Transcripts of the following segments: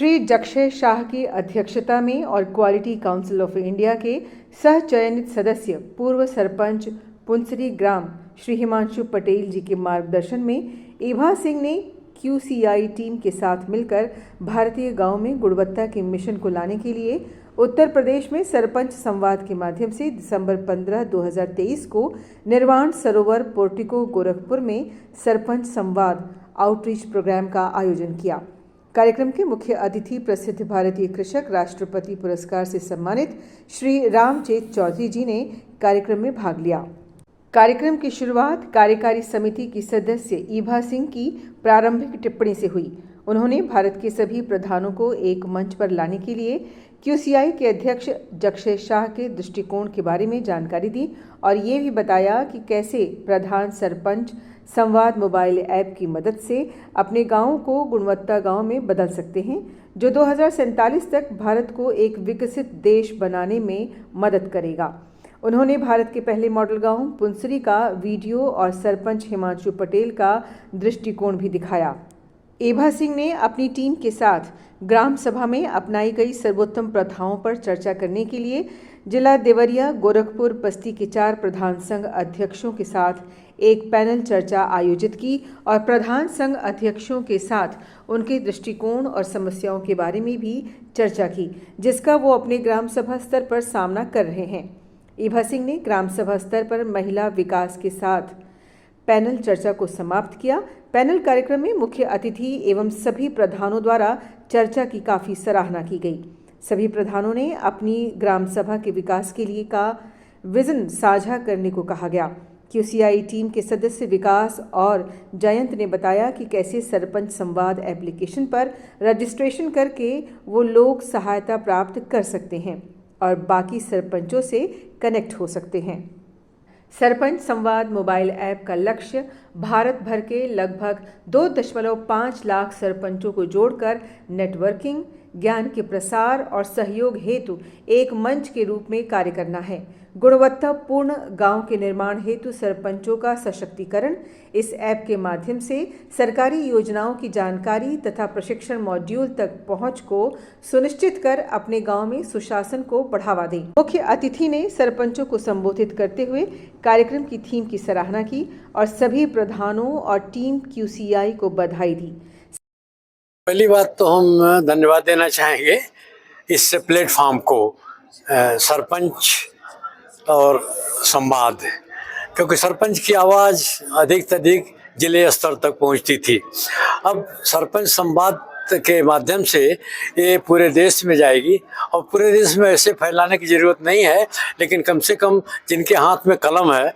श्री जक्षय शाह की अध्यक्षता में और क्वालिटी काउंसिल ऑफ इंडिया के सह चयनित सदस्य पूर्व सरपंच पुंसरी ग्राम श्री हिमांशु पटेल जी के मार्गदर्शन में ईभा सिंह ने QCI टीम के साथ मिलकर भारतीय गांव में गुणवत्ता के मिशन को लाने के लिए उत्तर प्रदेश में सरपंच संवाद के माध्यम से दिसंबर 15, 2023 को निर्वाण सरोवर पोर्टिको गोरखपुर में सरपंच संवाद आउटरीच प्रोग्राम का आयोजन किया। कार्यक्रम के मुख्य अतिथि प्रसिद्ध भारतीय कृषक राष्ट्रपति पुरस्कार से सम्मानित श्री रामचेत चौधरी जी ने कार्यक्रम में भाग लिया। कार्यक्रम की शुरुआत कार्यकारी समिति की सदस्य ईभा सिंह की प्रारंभिक टिप्पणी से हुई। उन्होंने भारत के सभी प्रधानों को एक मंच पर लाने के लिए QCI के अध्यक्ष जक्षय शाह के दृष्टिकोण के बारे में जानकारी दी और ये भी बताया कि कैसे प्रधान सरपंच संवाद मोबाइल ऐप की मदद से अपने गांवों को गुणवत्ता गांव में बदल सकते हैं, जो 2047 तक भारत को एक विकसित देश बनाने में मदद करेगा। उन्होंने भारत के पहले मॉडल गांव पुंसरी का वीडियो और सरपंच हिमांशु पटेल का दृष्टिकोण भी दिखाया। ईभा सिंह ने अपनी टीम के साथ ग्राम सभा में अपनाई गई सर्वोत्तम प्रथाओं पर चर्चा करने के लिए जिला देवरिया गोरखपुर बस्ती के 4 प्रधान संघ अध्यक्षों के साथ एक पैनल चर्चा आयोजित की और प्रधान संघ अध्यक्षों के साथ उनके दृष्टिकोण और समस्याओं के बारे में भी चर्चा की, जिसका वो अपने ग्राम सभा स्तर पर सामना कर रहे हैं। ईभा सिंह ने ग्राम सभा स्तर पर महिला विकास के साथ पैनल चर्चा को समाप्त किया। पैनल कार्यक्रम में मुख्य अतिथि एवं सभी प्रधानों द्वारा चर्चा की काफ़ी सराहना की गई। सभी प्रधानों ने अपनी ग्राम सभा के विकास के लिए का विजन साझा करने को कहा गया। QCI टीम के सदस्य विकास और जयंत ने बताया कि कैसे सरपंच संवाद एप्लीकेशन पर रजिस्ट्रेशन करके वो लोग सहायता प्राप्त कर सकते हैं और बाकी सरपंचों से कनेक्ट हो सकते हैं। सरपंच संवाद मोबाइल ऐप का लक्ष्य भारत भर के लगभग 2.5 लाख सरपंचों को जोड़कर नेटवर्किंग, ज्ञान के प्रसार और सहयोग हेतु एक मंच के रूप में कार्य करना है। गुणवत्तापूर्ण गांव के निर्माण हेतु सरपंचों का सशक्तिकरण, इस ऐप के माध्यम से सरकारी योजनाओं की जानकारी तथा प्रशिक्षण मॉड्यूल तक पहुंच को सुनिश्चित कर अपने गांव में सुशासन को बढ़ावा दें। मुख्य अतिथि ने सरपंचों को संबोधित करते हुए कार्यक्रम की थीम की सराहना की और सभी प्रधानों और टीम QCI को बधाई दी। पहली बात तो हम धन्यवाद देना चाहेंगे इस प्लेटफॉर्म को, सरपंच और संवाद, क्योंकि सरपंच की आवाज़ अधिक से अधिक जिले स्तर तक पहुंचती थी। अब सरपंच संवाद के माध्यम से ये पूरे देश में जाएगी और पूरे देश में ऐसे फैलाने की ज़रूरत नहीं है, लेकिन कम से कम जिनके हाथ में कलम है,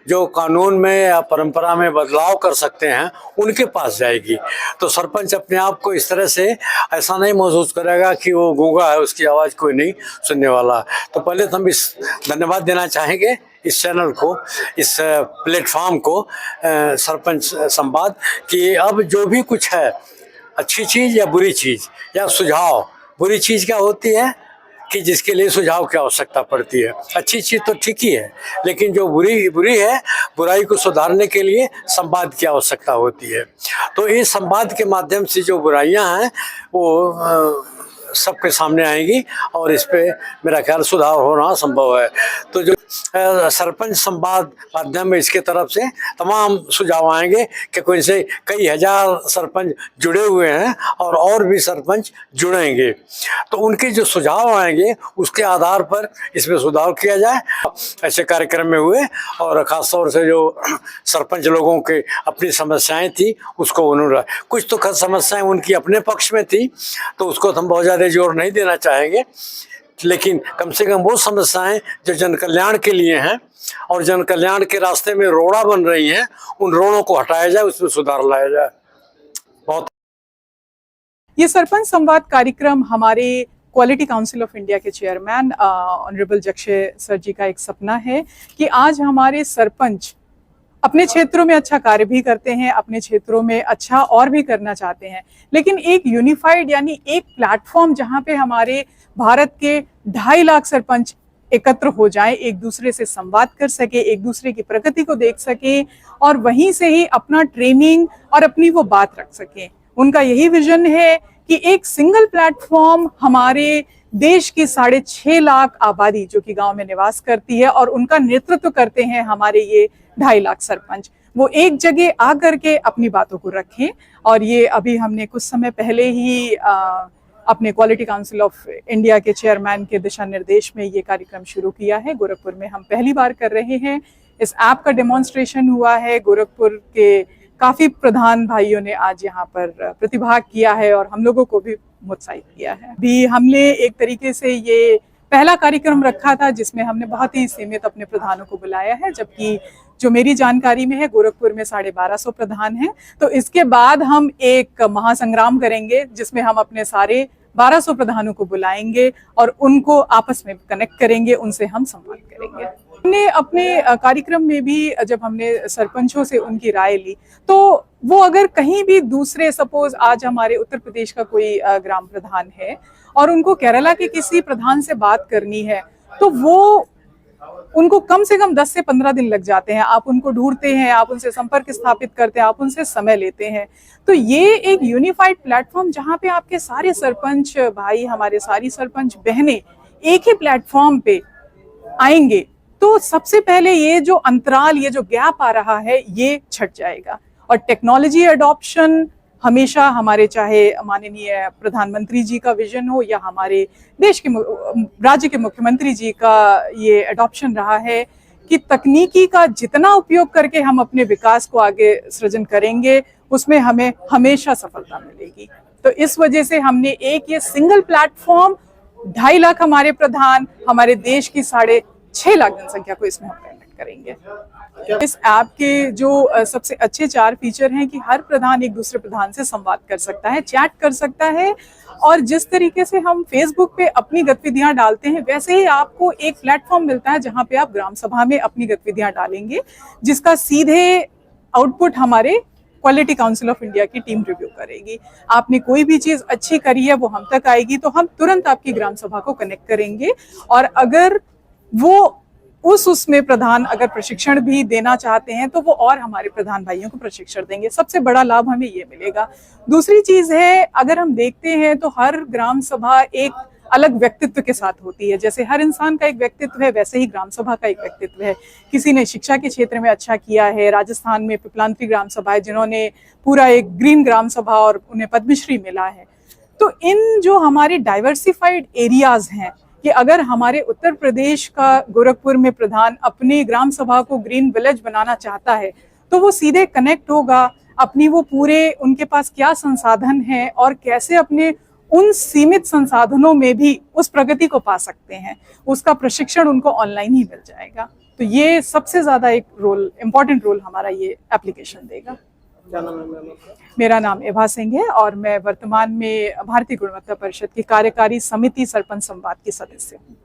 जो कानून में या परंपरा में बदलाव कर सकते हैं, उनके पास जाएगी। तो सरपंच अपने आप को इस तरह से ऐसा नहीं महसूस करेगा कि वो गूंगा है, उसकी आवाज़ कोई नहीं सुनने वाला। तो पहले तो हम इस धन्यवाद देना चाहेंगे इस चैनल को, इस प्लेटफॉर्म को, सरपंच संवाद, कि अब जो भी कुछ है, अच्छी चीज़ या बुरी चीज़ या सुझाव, बुरी चीज़ क्या होती है कि जिसके लिए सुझाव की आवश्यकता पड़ती है, अच्छी चीज़ तो ठीक ही है, लेकिन जो बुरी है, बुराई को सुधारने के लिए संवाद की आवश्यकता होती है। तो इस संवाद के माध्यम से जो बुराइयां हैं वो सबके सामने आएंगी और इस पे मेरा ख्याल सुधार होना संभव है। तो जो सरपंच संवाद माध्यम में इसके तरफ से तमाम सुझाव आएंगे कि कोई से कई हजार सरपंच जुड़े हुए हैं और भी सरपंच जुड़ेंगे, तो उनके जो सुझाव आएंगे उसके आधार पर इसमें सुधार किया जाए। ऐसे कार्यक्रम में हुए और ख़ासतौर से जो सरपंच लोगों के अपनी समस्याएं थी उसको उन्होंने, कुछ तो समस्याएं उनकी अपने पक्ष में थी तो उसको हम बहुत ज़्यादा जोर नहीं देना चाहेंगे, लेकिन कम से कम वो समस्याएं जो जन कल्याण के लिए हैं और जन कल्याण के रास्ते में रोड़ा बन रही हैं, उन रोड़ों को हटाया जाए, उसमें सुधार लाया जाए। बहुत ये सरपंच संवाद कार्यक्रम हमारे क्वालिटी काउंसिल ऑफ इंडिया के चेयरमैन ऑनरेबल जक्षय सर जी का एक सपना है कि आज हमारे सरपंच अपने क्षेत्रों में अच्छा कार्य भी करते हैं, अपने क्षेत्रों में अच्छा और भी करना चाहते हैं, लेकिन एक यूनिफाइड यानी एक प्लेटफॉर्म जहां पे हमारे भारत के 2.5 लाख सरपंच एकत्र हो जाएं, एक दूसरे से संवाद कर सके, एक दूसरे की प्रगति को देख सके और वहीं से ही अपना ट्रेनिंग और अपनी वो बात रख सकें। उनका यही विजन है कि एक सिंगल प्लेटफॉर्म हमारे देश की 6.5 लाख आबादी जो कि गांव में निवास करती है और उनका नेतृत्व करते हैं हमारे ये 2.5 लाख सरपंच, वो एक जगह आकर के अपनी बातों को रखें। और ये अभी हमने कुछ समय पहले ही अपने क्वालिटी काउंसिल ऑफ इंडिया के चेयरमैन के दिशा निर्देश में ये कार्यक्रम शुरू किया है। गोरखपुर में हम पहली बार कर रहे हैं। इस ऐप का डेमोन्स्ट्रेशन हुआ है। गोरखपुर के काफी प्रधान भाइयों ने आज यहाँ पर प्रतिभाग किया है और हम लोगों को भी उत्साहित किया है। भी हमने एक तरीके से ये पहला कार्यक्रम रखा था जिसमें हमने बहुत ही सीमित अपने प्रधानों को बुलाया है, जबकि जो मेरी जानकारी में है गोरखपुर में 1250 प्रधान हैं। तो इसके बाद हम एक महासंग्राम करेंगे जिसमें हम अपने सारे 1200 प्रधानों को बुलाएंगे और उनको आपस में कनेक्ट करेंगे, उनसे हम संवाद करेंगे। हमने अपने कार्यक्रम में भी जब हमने सरपंचों से उनकी राय ली तो वो अगर कहीं भी दूसरे, सपोज आज हमारे उत्तर प्रदेश का कोई ग्राम प्रधान है और उनको केरला के किसी प्रधान से बात करनी है तो वो उनको कम से कम 10 से 15 दिन लग जाते हैं। आप उनको ढूंढते हैं, आप उनसे संपर्क स्थापित करते हैं, आप उनसे समय लेते हैं। तो ये एक यूनिफाइड प्लेटफॉर्म जहाँ पे आपके सारे सरपंच भाई, हमारे सारी सरपंच बहनें एक ही प्लेटफॉर्म पे आएंगे तो सबसे पहले ये जो अंतराल, ये जो गैप आ रहा है, ये छट जाएगा। और टेक्नोलॉजी अडॉप्शन हमेशा हमारे, चाहे माननीय प्रधानमंत्री जी का विजन हो या हमारे देश के राज्य के मुख्यमंत्री जी का ये अडॉप्शन रहा है कि तकनीकी का जितना उपयोग करके हम अपने विकास को आगे सृजन करेंगे उसमें हमें हमेशा सफलता मिलेगी। तो इस वजह से हमने एक ये सिंगल प्लेटफॉर्म, 2.5 लाख हमारे प्रधान, हमारे देश की 6.5 लाख जनसंख्या को इसमें हम कनेक्ट करेंगे। इस ऐप के जो सबसे अच्छे 4 फीचर हैं कि हर प्रधान एक दूसरे प्रधान से संवाद कर सकता है, चैट कर सकता है, और जिस तरीके से हम फेसबुक पे अपनी गतिविधियां डालते हैं वैसे ही आपको एक प्लेटफॉर्म मिलता है जहां पे आप ग्राम सभा में अपनी गतिविधियां डालेंगे, जिसका सीधे आउटपुट हमारे क्वालिटी काउंसिल ऑफ इंडिया की टीम रिव्यू करेगी। आपने कोई भी चीज अच्छी करी है वो हम तक आएगी तो हम तुरंत आपकी ग्राम सभा को कनेक्ट करेंगे, और अगर वो उसमें प्रधान अगर प्रशिक्षण भी देना चाहते हैं तो वो और हमारे प्रधान भाइयों को प्रशिक्षण देंगे। सबसे बड़ा लाभ हमें ये मिलेगा। दूसरी चीज है, अगर हम देखते हैं तो हर ग्राम सभा एक अलग व्यक्तित्व के साथ होती है। जैसे हर इंसान का एक व्यक्तित्व है वैसे ही ग्राम सभा का एक व्यक्तित्व है। किसी ने शिक्षा के क्षेत्र में अच्छा किया है, राजस्थान में पिपलांत्री ग्राम सभा है जिन्होंने पूरा एक ग्रीन ग्राम सभा और उन्हें पद्मश्री मिला है। तो इन जो हमारे डाइवर्सिफाइड एरियाज हैं कि अगर हमारे उत्तर प्रदेश का गोरखपुर में प्रधान अपनी ग्राम सभा को ग्रीन विलेज बनाना चाहता है तो वो सीधे कनेक्ट होगा अपनी वो पूरे उनके पास क्या संसाधन हैं और कैसे अपने उन सीमित संसाधनों में भी उस प्रगति को पा सकते हैं, उसका प्रशिक्षण उनको ऑनलाइन ही मिल जाएगा। तो ये सबसे ज्यादा एक रोल, इम्पोर्टेंट रोल हमारा ये एप्लीकेशन देगा। क्या नाम है मैम आपका? मेरा नाम एभा सिंह है और मैं वर्तमान में भारतीय गुणवत्ता परिषद की कार्यकारी समिति सरपंच संवाद की सदस्य हूँ।